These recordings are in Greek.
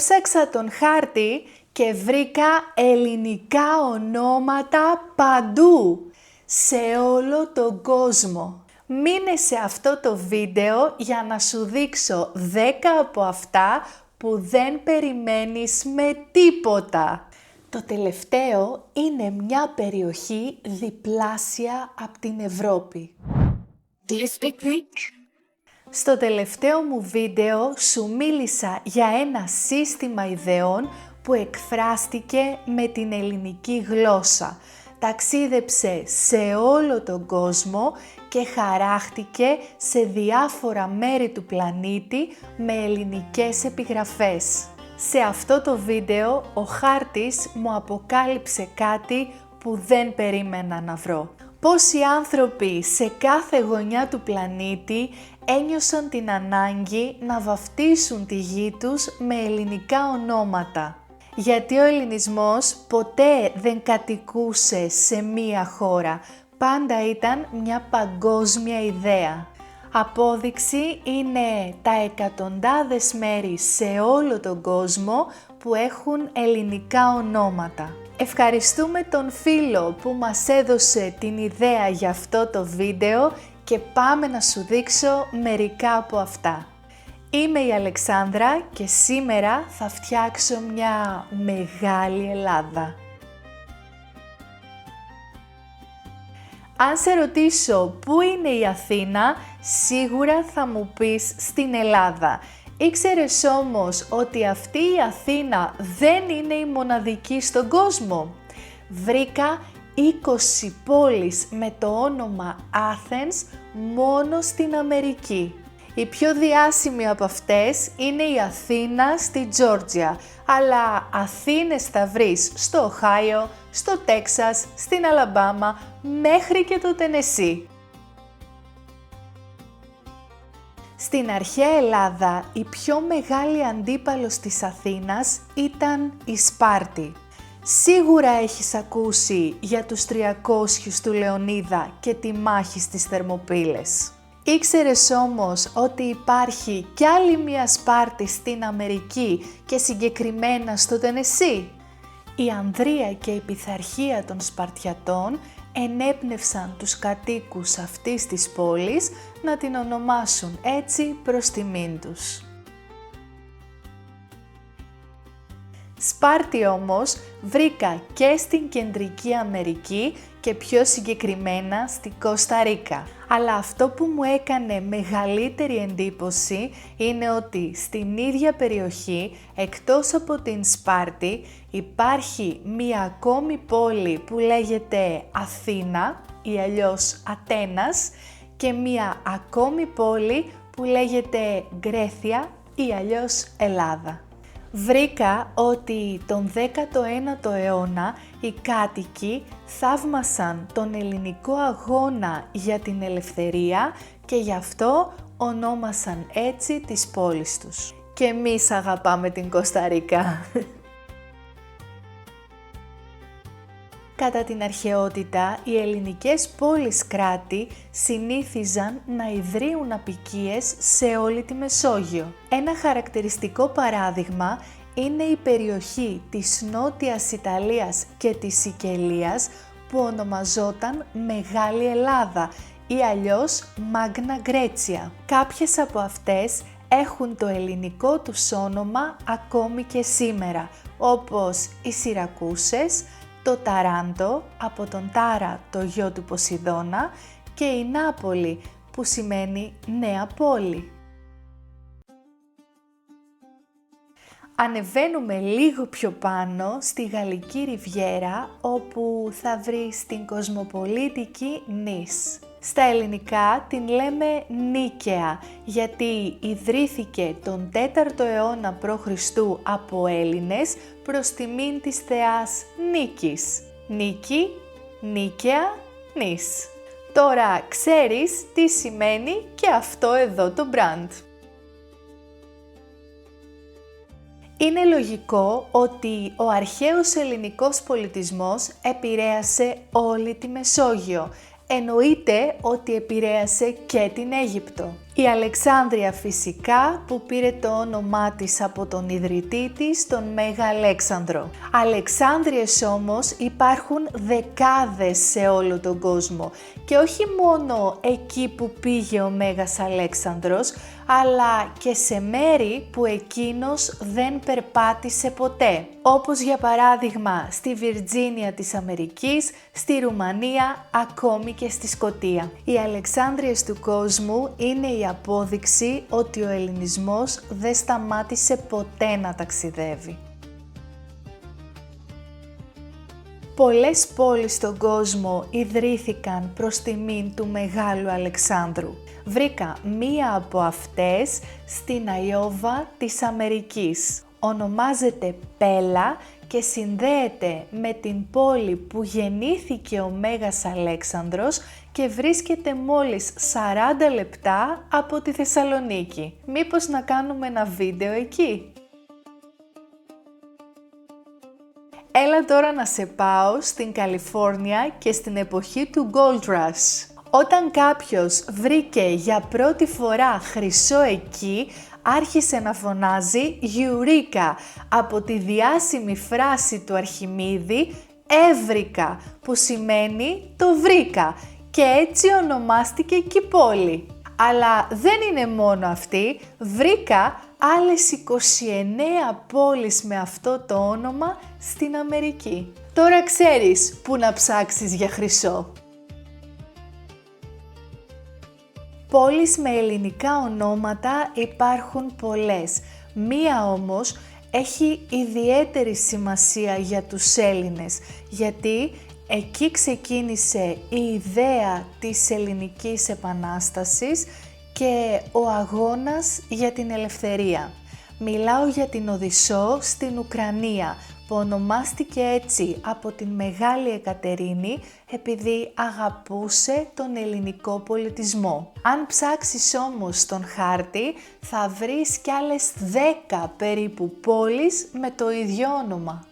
Έψαξα τον χάρτη και βρήκα ελληνικά ονόματα παντού, σε όλο τον κόσμο. Μείνε σε αυτό το βίντεο για να σου δείξω 10 από αυτά που δεν περιμένεις με τίποτα. Το τελευταίο είναι μια περιοχή διπλάσια από την Ευρώπη. Do you speak Greek? Στο τελευταίο μου βίντεο σου μίλησα για ένα σύστημα ιδεών που εκφράστηκε με την ελληνική γλώσσα. Ταξίδεψε σε όλο τον κόσμο και χαράχτηκε σε διάφορα μέρη του πλανήτη με ελληνικές επιγραφές. Σε αυτό το βίντεο ο χάρτης μου αποκάλυψε κάτι που δεν περίμενα να βρω. Πόσοι άνθρωποι σε κάθε γωνιά του πλανήτη ένιωσαν την ανάγκη να βαφτίσουν τη γη τους με ελληνικά ονόματα. Γιατί ο ελληνισμός ποτέ δεν κατοικούσε σε μία χώρα, πάντα ήταν μια παγκόσμια ιδέα. Απόδειξη είναι τα εκατοντάδες μέρη σε όλο τον κόσμο που έχουν ελληνικά ονόματα. Ευχαριστούμε τον φίλο που μας έδωσε την ιδέα για αυτό το βίντεο και πάμε να σου δείξω μερικά από αυτά. Είμαι η Αλεξάνδρα και σήμερα θα φτιάξω μια μεγάλη Ελλάδα. Αν σε ρωτήσω πού είναι η Αθήνα, σίγουρα θα μου πεις στην Ελλάδα. Ήξερες όμως ότι αυτή η Αθήνα δεν είναι η μοναδική στον κόσμο? Βρήκα 20 πόλεις με το όνομα Athens μόνο στην Αμερική. Η πιο διάσημη από αυτές είναι η Αθήνα στη Τζόρτζια, αλλά Αθήνες θα βρεις στο Οχάιο, στο Τέξας, στην Αλαμπάμα, μέχρι και το Τενεσσί. Στην αρχαία Ελλάδα, η πιο μεγάλη αντίπαλος της Αθήνας ήταν η Σπάρτη. Σίγουρα έχεις ακούσει για τους 300 του Λεωνίδα και τη μάχη στις Θερμοπύλες. Ήξερες όμως ότι υπάρχει κι άλλη μια Σπάρτη στην Αμερική και συγκεκριμένα στο Τενεσσί? Η ανδρεία και η πειθαρχία των Σπαρτιατών ενέπνευσαν τους κατοίκους αυτής της πόλης να την ονομάσουν έτσι προς τιμήν τους. Σπάρτη όμως βρήκα και στην Κεντρική Αμερική και πιο συγκεκριμένα στη Κώστα Ρίκα. Αλλά αυτό που μου έκανε μεγαλύτερη εντύπωση είναι ότι στην ίδια περιοχή, εκτός από την Σπάρτη, υπάρχει μία ακόμη πόλη που λέγεται Αθήνα ή αλλιώς Ατένας και μία ακόμη πόλη που λέγεται Γκρέθια ή αλλιώς Ελλάδα. Βρήκα ότι τον 19ο αιώνα οι κάτοικοι θαύμασαν τον ελληνικό αγώνα για την ελευθερία και γι' αυτό ονόμασαν έτσι τις πόλεις τους. Και εμείς αγαπάμε την Κώστα Ρίκα. Κατά την αρχαιότητα, οι ελληνικές πόλεις-κράτη συνήθιζαν να ιδρύουν αποικίες σε όλη τη Μεσόγειο. Ένα χαρακτηριστικό παράδειγμα είναι η περιοχή της Νότιας Ιταλίας και της Σικελίας που ονομαζόταν Μεγάλη Ελλάδα ή αλλιώς Μάγνα Γκρέτσια. Κάποιες από αυτές έχουν το ελληνικό τους όνομα ακόμη και σήμερα, όπως οι Σιρακούσες, το Ταράντο, από τον Τάρα το γιο του Ποσειδώνα, και η Νάπολη που σημαίνει νέα πόλη. Ανεβαίνουμε λίγο πιο πάνω στη Γαλλική Ριβιέρα όπου θα βρεις την κοσμοπολίτικη Νις. Στα ελληνικά την λέμε Νίκαια γιατί ιδρύθηκε τον 4ο αιώνα π.Χ. από Έλληνες προς τιμήν της θεάς Νίκης. Νίκη, Νίκαια, Νις. Τώρα ξέρεις τι σημαίνει και αυτό εδώ το brand. Είναι λογικό ότι ο αρχαίος ελληνικός πολιτισμός επηρέασε όλη τη Μεσόγειο. Εννοείται ότι επηρέασε και την Αίγυπτο. Η Αλεξάνδρεια φυσικά που πήρε το όνομά της από τον ιδρυτή της, τον Μέγα Αλέξανδρο. Αλεξάνδριες όμως υπάρχουν δεκάδες σε όλο τον κόσμο και όχι μόνο εκεί που πήγε ο Μέγας Αλέξανδρος, αλλά και σε μέρη που εκείνος δεν περπάτησε ποτέ. Όπως για παράδειγμα στη Βιρτζίνια της Αμερικής, στη Ρουμανία, ακόμη και στη Σκωτία. Οι Αλεξάνδριες του κόσμου είναι η απόδειξη ότι ο ελληνισμός δεν σταμάτησε ποτέ να ταξιδεύει. Πολλές πόλεις στον κόσμο ιδρύθηκαν προς τιμήν του Μεγάλου Αλεξάνδρου. Βρήκα μία από αυτές στην Αϊόβα της Αμερικής. Ονομάζεται Πέλα και συνδέεται με την πόλη που γεννήθηκε ο Μέγας Αλέξανδρος και βρίσκεται μόλις 40 λεπτά από τη Θεσσαλονίκη. Μήπως να κάνουμε ένα βίντεο εκεί? Έλα τώρα να σε πάω στην Καλιφόρνια και στην εποχή του Gold Rush. Όταν κάποιος βρήκε για πρώτη φορά χρυσό εκεί, άρχισε να φωνάζει «Eureka» από τη διάσημη φράση του Αρχιμίδη «Έβρικα», που σημαίνει «το βρήκα», και έτσι ονομάστηκε και η πόλη. Αλλά δεν είναι μόνο αυτή, βρήκα άλλες 29 πόλεις με αυτό το όνομα στην Αμερική. Τώρα ξέρεις πού να ψάξεις για χρυσό. Πόλεις με ελληνικά ονόματα υπάρχουν πολλές. Μία όμως έχει ιδιαίτερη σημασία για τους Έλληνες, γιατί εκεί ξεκίνησε η ιδέα της Ελληνικής Επανάστασης και ο αγώνας για την ελευθερία. Μιλάω για την Οδυσσό στην Ουκρανία, που ονομάστηκε έτσι από την Μεγάλη Εκατερίνη επειδή αγαπούσε τον ελληνικό πολιτισμό. Αν ψάξεις όμως τον χάρτη, θα βρεις κι άλλες 10 περίπου πόλεις με το ίδιο όνομα.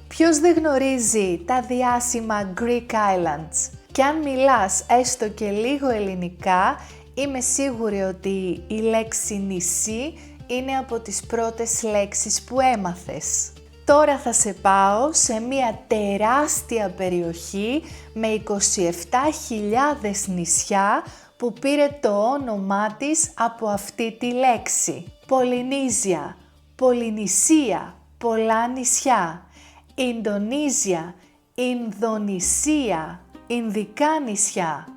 Ποιος δεν γνωρίζει τα διάσημα Greek Islands? Και αν μιλάς έστω και λίγο ελληνικά, είμαι σίγουρη ότι η λέξη νησί είναι από τις πρώτες λέξεις που έμαθες. Τώρα θα σε πάω σε μια τεράστια περιοχή με 27.000 νησιά που πήρε το όνομά της από αυτή τη λέξη. Πολυνίζια, Πολυνησία, πολλά νησιά. Ινδονίζια, Ινδονησία, Ινδικά νησιά.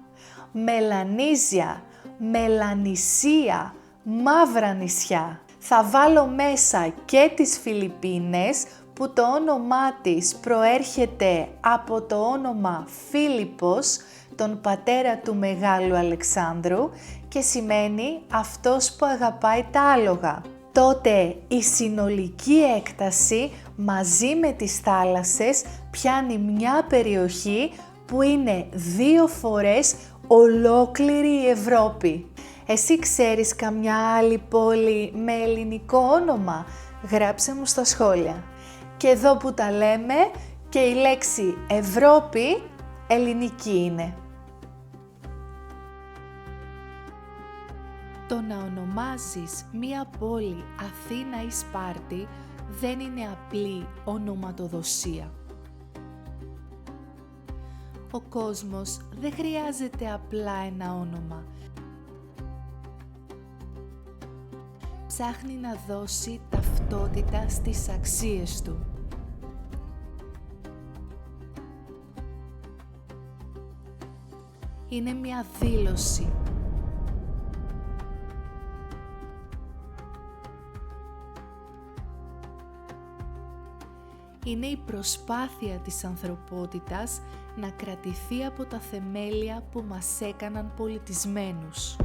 Μελανίζια, Μελανησία, μαύρα νησιά. Θα βάλω μέσα και τις Φιλιππίνες που το όνομά της προέρχεται από το όνομα Φίλιππος, τον πατέρα του Μεγάλου Αλεξάνδρου, και σημαίνει αυτός που αγαπάει τα άλογα. Τότε η συνολική έκταση μαζί με τις θάλασσες πιάνει μια περιοχή που είναι 2 φορές ολόκληρη η Ευρώπη. Εσύ ξέρεις καμιά άλλη πόλη με ελληνικό όνομα? Γράψε μου στα σχόλια. Και εδώ που τα λέμε, και η λέξη Ευρώπη ελληνική είναι. Το να ονομάζεις μία πόλη Αθήνα ή Σπάρτη δεν είναι απλή ονοματοδοσία. Ο κόσμος δεν χρειάζεται απλά ένα όνομα. Ψάχνει να δώσει ταυτότητα στις αξίες του. Είναι μια δήλωση. Είναι η προσπάθεια της ανθρωπότητας να κρατηθεί από τα θεμέλια που μας έκαναν πολιτισμένους.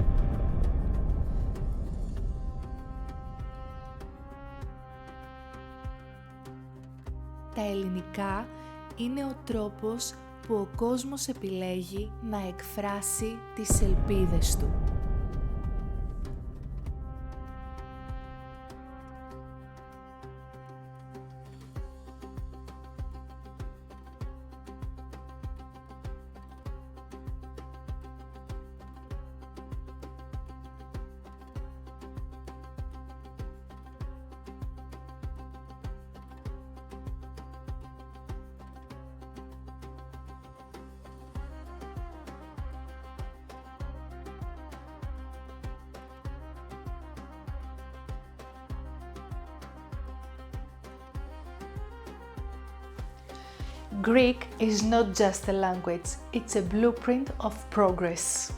Τα ελληνικά είναι ο τρόπος που ο κόσμος επιλέγει να εκφράσει τις ελπίδες του. Greek is not just a language, it's a blueprint of progress.